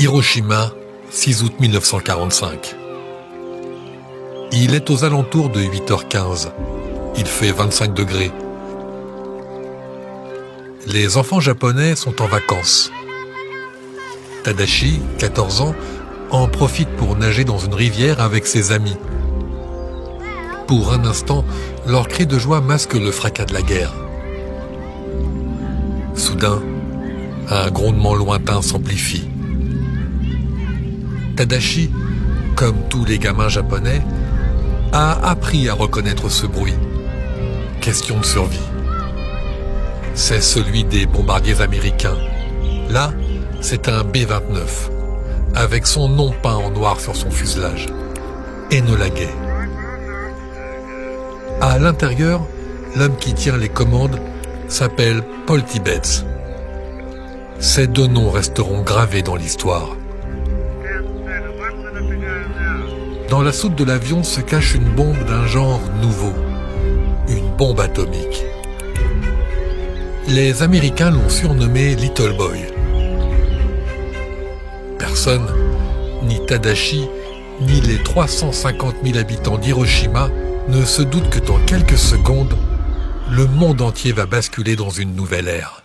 Hiroshima, 6 août 1945. Il est aux alentours de 8h15. Il fait 25 degrés. Les enfants japonais sont en vacances. Tadashi, 14 ans, en profite pour nager dans une rivière avec ses amis. Pour un instant, leur cri de joie masque le fracas de la guerre. Soudain, un grondement lointain s'amplifie. Tadashi, comme tous les gamins japonais, a appris à reconnaître ce bruit. Question de survie. C'est celui des bombardiers américains. Là, c'est un B-29, avec son nom peint en noir sur son fuselage. Enola Gay. À l'intérieur, l'homme qui tient les commandes s'appelle Paul Tibbets. Ces deux noms resteront gravés dans l'histoire. Dans la soute de l'avion se cache une bombe d'un genre nouveau, une bombe atomique. Les Américains l'ont surnommé Little Boy. Personne, ni Tadashi, ni les 350 000 habitants d'Hiroshima, ne se doute que dans quelques secondes, le monde entier va basculer dans une nouvelle ère.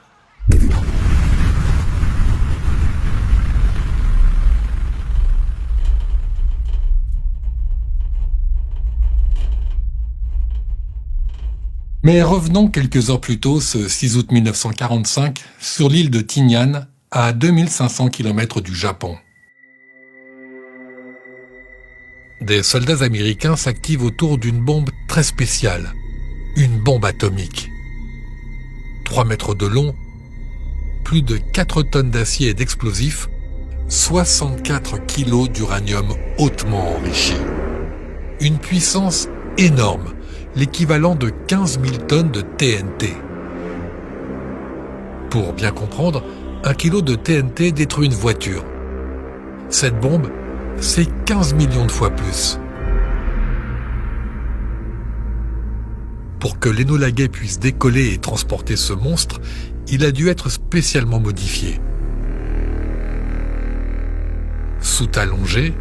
Mais revenons quelques heures plus tôt, ce 6 août 1945, sur l'île de Tinian, à 2500 km du Japon. Des soldats américains s'activent autour d'une bombe très spéciale, une bombe atomique. 3 mètres de long, plus de 4 tonnes d'acier et d'explosifs, 64 kilos d'uranium hautement enrichi. Une puissance énorme, l'équivalent de 15 000 tonnes de TNT. Pour bien comprendre, 1 kilo de TNT détruit une voiture. Cette bombe, c'est 15 millions de fois plus. Pour que l'Enola Gay puisse décoller et transporter ce monstre, il a dû être spécialement modifié. Soute allongée,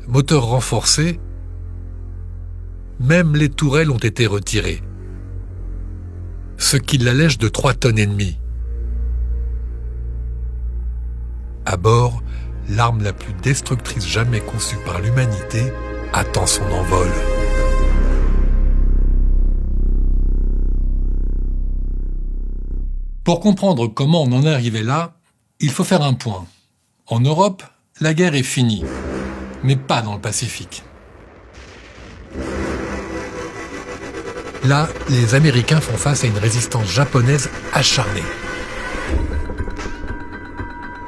moteur renforcé, même les tourelles ont été retirées, ce qui l'allège de 3,5 tonnes. À bord, l'arme la plus destructrice jamais conçue par l'humanité attend son envol. Pour comprendre comment on en est arrivé là, il faut faire un point. En Europe, la guerre est finie, mais pas dans le Pacifique. Là, les Américains font face à une résistance japonaise acharnée.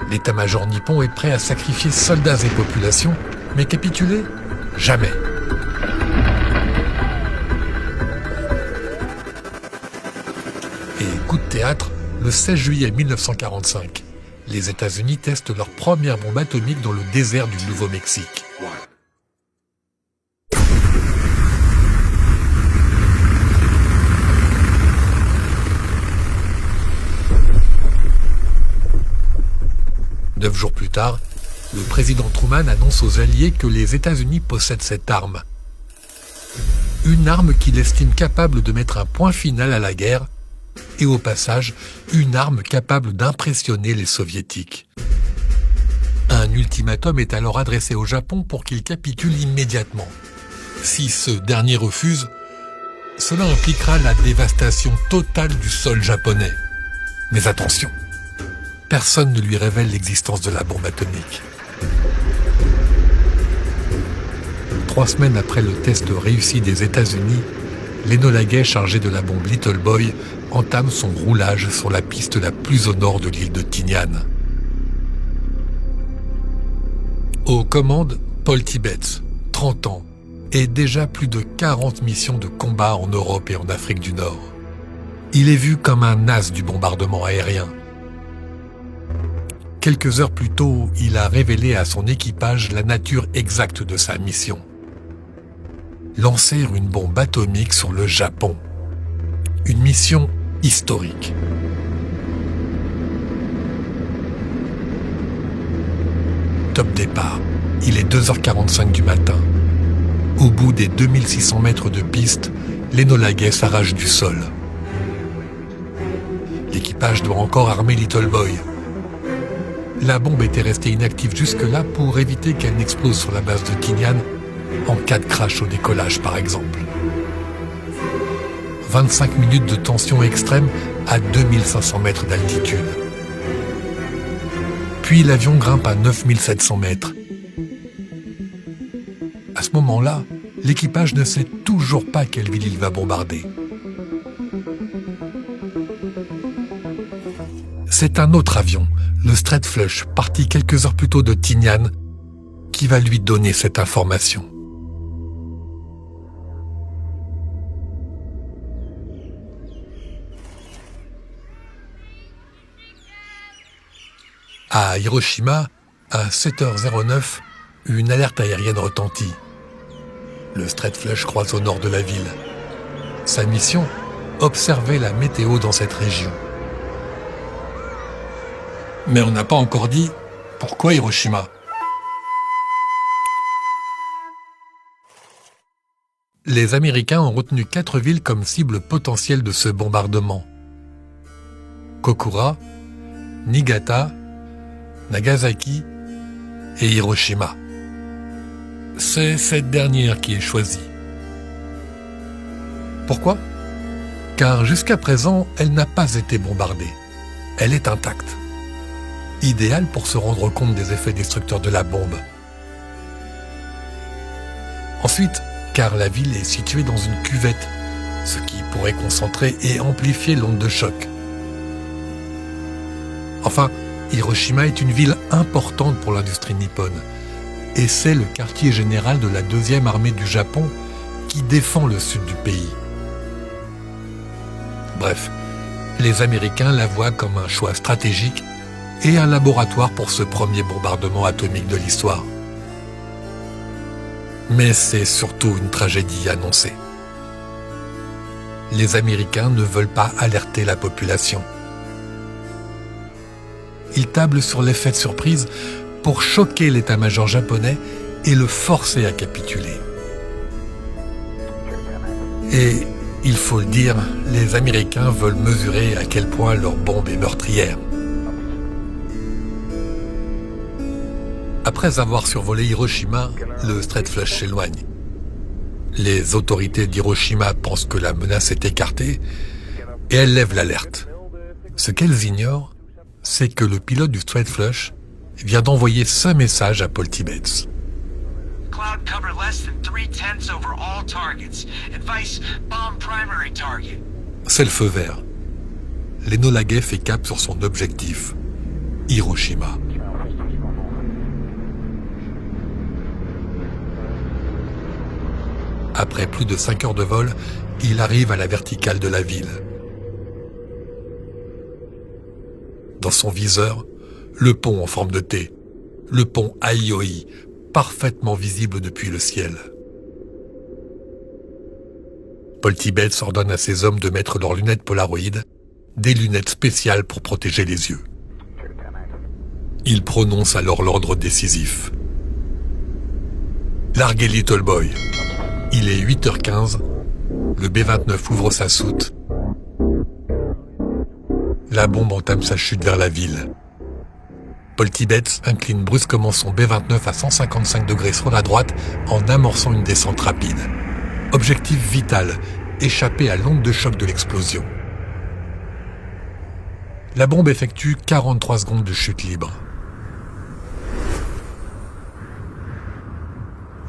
L'état-major nippon est prêt à sacrifier soldats et populations, mais capituler ? Jamais. Et coup de théâtre, le 16 juillet 1945, les États-Unis testent leur première bombe atomique dans le désert du Nouveau-Mexique. Neuf jours plus tard, le président Truman annonce aux Alliés que les États-Unis possèdent cette arme. Une arme qu'il estime capable de mettre un point final à la guerre, et au passage, une arme capable d'impressionner les Soviétiques. Un ultimatum est alors adressé au Japon pour qu'il capitule immédiatement. Si ce dernier refuse, cela impliquera la dévastation totale du sol japonais. Mais attention, personne ne lui révèle l'existence de la bombe atomique. 3 semaines après le test réussi des États-Unis, l'Enola Gay chargé de la bombe Little Boy entame son roulage sur la piste la plus au nord de l'île de Tinian. Aux commandes, Paul Tibbets, 30 ans, et déjà plus de 40 missions de combat en Europe et en Afrique du Nord. Il est vu comme un as du bombardement aérien. Quelques heures plus tôt, il a révélé à son équipage la nature exacte de sa mission. Lancer une bombe atomique sur le Japon. Une mission historique. top départ. Il est 2h45 du matin. Au bout des 2600 mètres de piste, l'Enola Gay s'arrache du sol. L'équipage doit encore armer Little Boy. La bombe était restée inactive jusque-là pour éviter qu'elle n'explose sur la base de Tinian en cas de crash au décollage par exemple. 25 minutes de tension extrême à 2500 mètres d'altitude. Puis l'avion grimpe à 9700 mètres. À ce moment-là, l'équipage ne sait toujours pas quelle ville il va bombarder. C'est un autre avion, le Straight Flush, parti quelques heures plus tôt de Tinian, qui va lui donner cette information. À Hiroshima, à 7h09, une alerte aérienne retentit. Le Straight Flush croise au nord de la ville. Sa mission, observer la météo dans cette région. Mais on n'a pas encore dit pourquoi Hiroshima. Les Américains ont retenu 4 villes comme cible potentielle de ce bombardement. Kokura, Niigata, Nagasaki et Hiroshima. C'est cette dernière qui est choisie. Pourquoi ? Car jusqu'à présent, elle n'a pas été bombardée. Elle est intacte. Idéale pour se rendre compte des effets destructeurs de la bombe. Ensuite, car la ville est située dans une cuvette, ce qui pourrait concentrer et amplifier l'onde de choc. Enfin, Hiroshima est une ville importante pour l'industrie nippone, et c'est le quartier général de la 2e armée du Japon qui défend le sud du pays. Bref, les Américains la voient comme un choix stratégique et un laboratoire pour ce premier bombardement atomique de l'histoire. Mais c'est surtout une tragédie annoncée. Les Américains ne veulent pas alerter la population. Ils tablent sur l'effet de surprise pour choquer l'état-major japonais et le forcer à capituler. Et, il faut le dire, les Américains veulent mesurer à quel point leur bombe est meurtrière. Après avoir survolé Hiroshima, le Straight Flush s'éloigne. Les autorités d'Hiroshima pensent que la menace est écartée et elles lèvent l'alerte. Ce qu'elles ignorent, c'est que le pilote du Straight Flush vient d'envoyer ce message à Paul Tibbets. Cloud cover less than 3/10 over all targets. Advice, bomb primary target. C'est le feu vert. L'Enola Gay fait cap sur son objectif, Hiroshima. Après plus de 5 heures de vol, il arrive à la verticale de la ville. Dans son viseur, le pont en forme de T, le pont Aioi, parfaitement visible depuis le ciel. Paul Tibbets ordonne à ses hommes de mettre leurs lunettes Polaroid, des lunettes spéciales pour protéger les yeux. Il prononce alors l'ordre décisif. Larguez Little Boy. Il est 8h15, le B-29 ouvre sa soute. La bombe entame sa chute vers la ville. Paul Tibbets incline brusquement son B-29 à 155 degrés sur la droite en amorçant une descente rapide. Objectif vital, échapper à l'onde de choc de l'explosion. La bombe effectue 43 secondes de chute libre.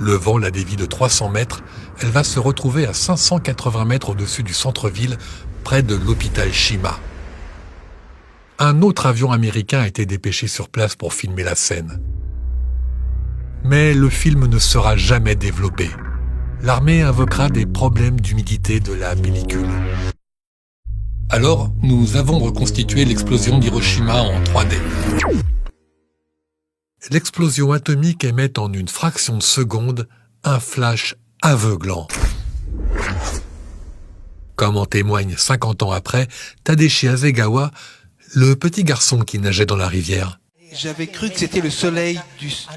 Le vent la dévie de 300 mètres, elle va se retrouver à 580 mètres au-dessus du centre-ville, près de l'hôpital Shima. Un autre avion américain a été dépêché sur place pour filmer la scène. Mais le film ne sera jamais développé. L'armée invoquera des problèmes d'humidité de la pellicule. Alors, nous avons reconstitué l'explosion d'Hiroshima en 3D. L'explosion atomique émet en une fraction de seconde un flash aveuglant. Comme en témoigne 50 ans après, Tadashi Hasegawa, le petit garçon qui nageait dans la rivière. j'avais cru que c'était le soleil,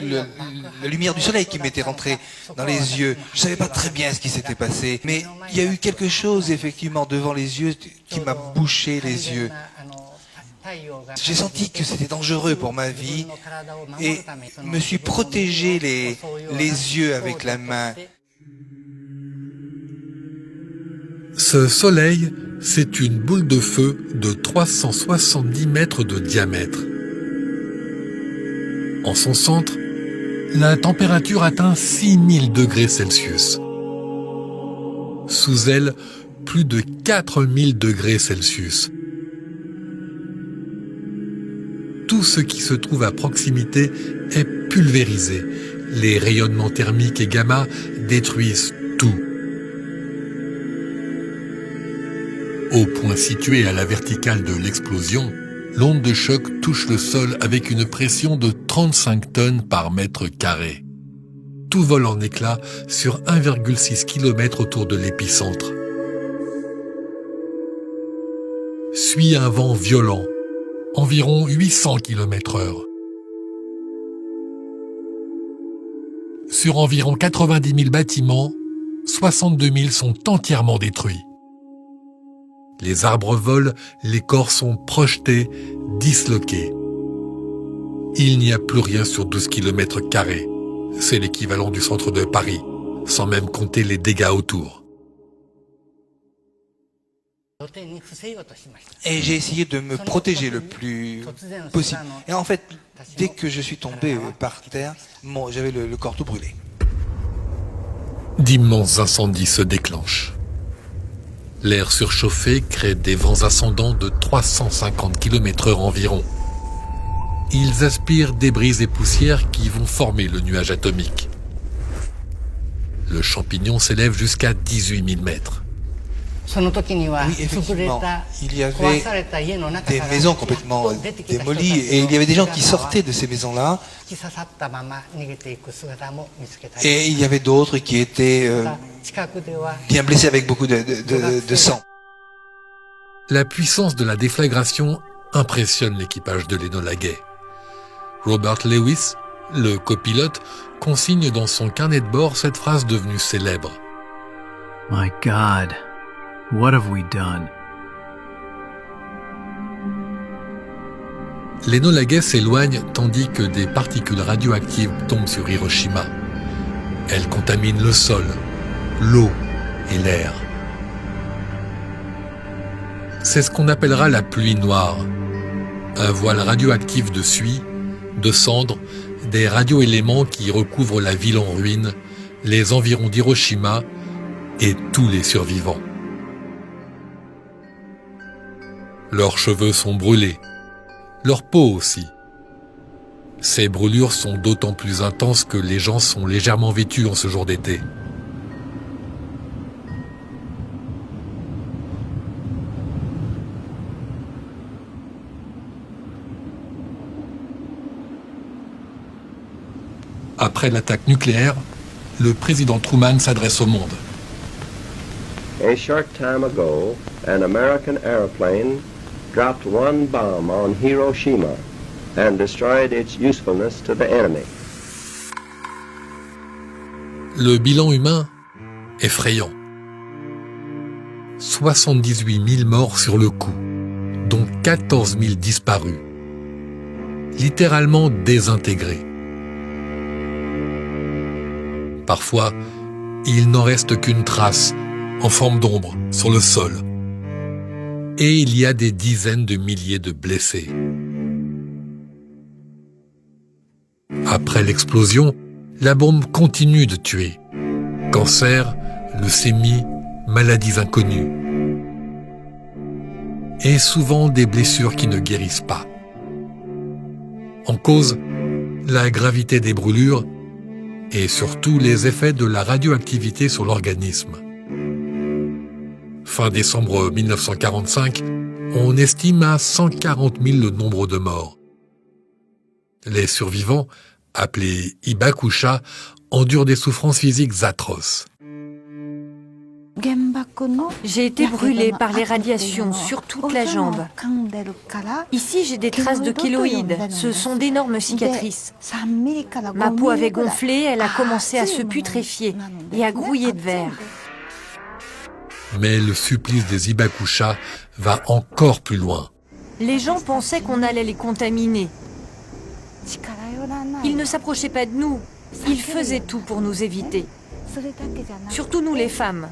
la lumière du soleil qui m'était rentrée dans les yeux. Je savais pas très bien ce qui s'était passé, mais il y a eu quelque chose effectivement devant les yeux qui m'a bouché les yeux. J'ai senti que c'était dangereux pour ma vie et me suis protégé les yeux avec la main. Ce soleil, c'est une boule de feu de 370 mètres de diamètre. En son centre, la température atteint 6000 degrés Celsius. Sous elle, plus de 4000 degrés Celsius. Tout ce qui se trouve à proximité est pulvérisé. Les rayonnements thermiques et gamma détruisent tout. Au point situé à la verticale de l'explosion, l'onde de choc touche le sol avec une pression de 35 tonnes par mètre carré. Tout vole en éclats sur 1,6 km autour de l'épicentre. Suit un vent violent, environ 800 km/h. Sur environ 90 000 bâtiments, 62 000 sont entièrement détruits. Les arbres volent, les corps sont projetés, disloqués. Il n'y a plus rien sur 12 km². C'est l'équivalent du centre de Paris, sans même compter les dégâts autour. Et j'ai essayé de me protéger le plus possible. Et en fait, dès que je suis tombé par terre, j'avais le corps tout brûlé. D'immenses incendies se déclenchent. L'air surchauffé crée des vents ascendants de 350 km/h environ. Ils aspirent débris et poussières qui vont former le nuage atomique. Le champignon s'élève jusqu'à 18 000 mètres. Oui, effectivement, il y avait des maisons complètement démolies et il y avait des gens qui sortaient de ces maisons-là. Et il y avait d'autres qui étaient bien blessés avec beaucoup de sang. La puissance de la déflagration impressionne l'équipage de l'Enola Gay. Robert Lewis, le copilote, consigne dans son carnet de bord cette phrase devenue célèbre. My God, what have we done? L'Enola Gay s'éloigne tandis que des particules radioactives tombent sur Hiroshima. Elles contaminent le sol, l'eau et l'air. C'est ce qu'on appellera la pluie noire. Un voile radioactif de suie, de cendres, des radioéléments qui recouvrent la ville en ruine, les environs d'Hiroshima et tous les survivants. Leurs cheveux sont brûlés, leur peau aussi. Ces brûlures sont d'autant plus intenses que les gens sont légèrement vêtus en ce jour d'été. Après l'attaque nucléaire, le président Truman s'adresse au monde. A short time ago, an American airplane dropped one bomb on Hiroshima and destroyed its usefulness to the enemy. Le bilan humain, effrayant. 78 000 morts sur le coup, dont 14 000 disparus. Littéralement désintégrés. Parfois, il n'en reste qu'une trace, en forme d'ombre, sur le sol. Et il y a des dizaines de milliers de blessés. Après l'explosion, la bombe continue de tuer. Cancer, leucémie, maladies inconnues. Et souvent des blessures qui ne guérissent pas. En cause, la gravité des brûlures et surtout les effets de la radioactivité sur l'organisme. Fin décembre 1945, on estime à 140 000 le nombre de morts. Les survivants, appelés Hibakusha, endurent des souffrances physiques atroces. J'ai été brûlée par les radiations sur toute la jambe. Ici, j'ai des traces de kéloïdes. Ce sont d'énormes cicatrices. Ma peau avait gonflé, elle a commencé à se putréfier et à grouiller de verre. Mais le supplice des Hibakusha va encore plus loin. Les gens pensaient qu'on allait les contaminer. Ils ne s'approchaient pas de nous. Ils faisaient tout pour nous éviter. Surtout nous les femmes.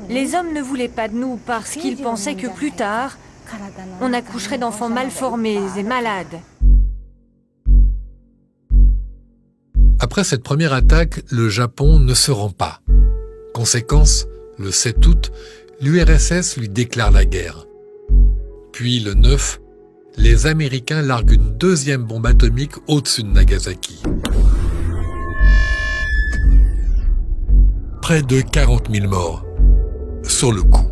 Les hommes ne voulaient pas de nous parce qu'ils pensaient que plus tard, on accoucherait d'enfants mal formés et malades. Après cette première attaque, le Japon ne se rend pas. Conséquence, le 7 août, l'URSS lui déclare la guerre. Puis le 9, les Américains larguent une deuxième bombe atomique au-dessus de Nagasaki. Près de 40 000 morts, sur le coup.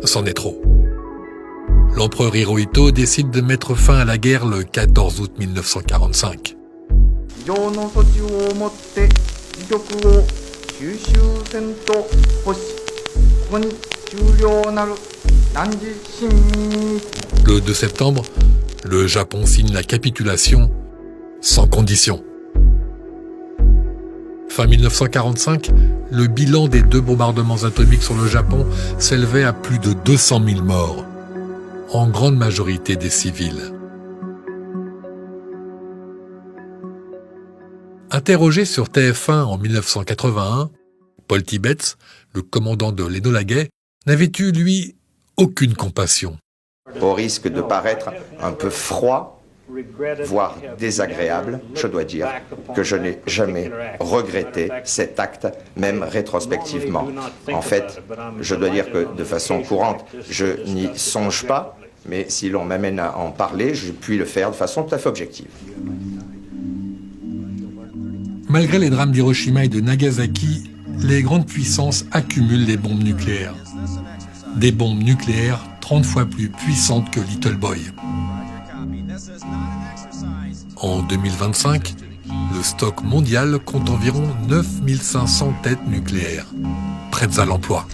C'en est trop. L'empereur Hirohito décide de mettre fin à la guerre le 14 août 1945. Le 2 septembre, le Japon signe la capitulation sans condition. Fin 1945, le bilan des 2 bombardements atomiques sur le Japon s'élevait à plus de 200 000 morts, en grande majorité des civils. Interrogé sur TF1 en 1981, Paul Tibbets, le commandant de l'Enola Gay, n'avait eu, lui, aucune compassion. Au risque de paraître un peu froid, voire désagréable, je dois dire que je n'ai jamais regretté cet acte, même rétrospectivement. En fait, je dois dire que de façon courante, je n'y songe pas, mais si l'on m'amène à en parler, je puis le faire de façon tout à fait objective. Malgré les drames d'Hiroshima et de Nagasaki, les grandes puissances accumulent des bombes nucléaires. Des bombes nucléaires 30 fois plus puissantes que Little Boy. En 2025, le stock mondial compte environ 9500 têtes nucléaires, prêtes à l'emploi.